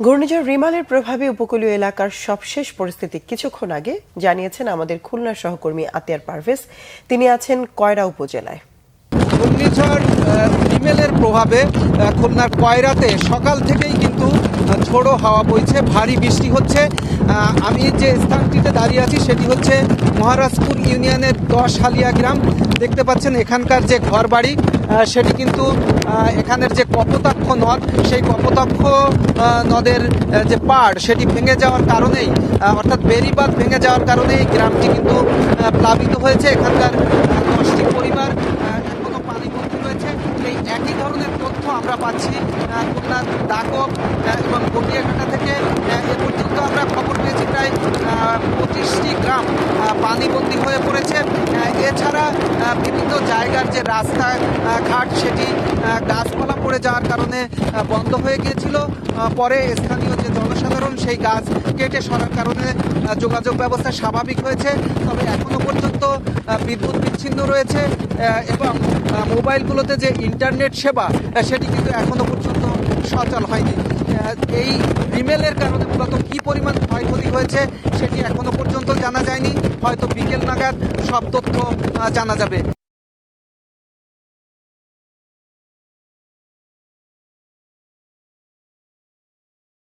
ঘূর্ণিঝড় রিমালের প্রভাবে উপকূলীয় এলাকার সবশেষ পরিস্থিতি কিছুক্ষণ আগে জানিয়েছেন আমাদের খুলনার সহকর্মী আতিয়ার পারভেজ। তিনি আছেন কয়রা উপজেলায়। ঘূর্ণিঝড় রিমেলের প্রভাবে খুলনার কয়রাতে সকাল থেকেই কিন্তু ঝোড়ো হাওয়া বইছে, ভারী বৃষ্টি হচ্ছে। আমি যে স্থানটিতে দাঁড়িয়ে আছি সেটি হচ্ছে মহারাজপুর ইউনিয়নের 10 হালিয়া গ্রাম। দেখতে পাচ্ছেন এখানকার যে ঘরবাড়ি সেটি কিন্তু এখানের যে কপোতাক্ষ নদ, সেই কপোতাক্ষ নদের যে পাড় সেটি ভেঙে যাওয়ার কারণেই, অর্থাৎ বেড়িবাঁধ ভেঙে যাওয়ার কারণেই গ্রামটি কিন্তু প্লাবিত হয়েছে। এখানকার 10টি পরিবার এখনো পানিবন্দী রয়েছে। এই একই ধরনের তথ্য আমরা পাচ্ছি খুলনার দাগব এবং গটিয়াঘাটা থেকে। এ পর্যন্ত আমরা খবর পেয়েছি প্রায় 25টি গ্রাম পানিবন্দী হয়ে পড়েছে। এছাড়া বিভিন্ন জায়গার যে রাস্তাঘাট সেটি গাছপালা পড়ে যাওয়ার কারণে বন্ধ হয়ে গিয়েছিল। পরে স্থানীয় যে জনসাধারণ সেই গাছ কেটে সরার কারণে যোগাযোগ ব্যবস্থা স্বাভাবিক হয়েছে। তবে এখনো পর্যন্ত বিদ্যুৎ বিচ্ছিন্ন রয়েছে এবং মোবাইলগুলোতে যে ইন্টারনেট সেবা সেটি কিন্তু এখনো পর্যন্ত সচল হয়নি। এই রিমেলের কারণে মূলত কী পরিমাণ ক্ষয়ক্ষতি হয়েছে সেটি এখনো পর্যন্ত জানা যায়নি। হয়তো বিকেল নাগাদ সব তথ্য জানা যাবে।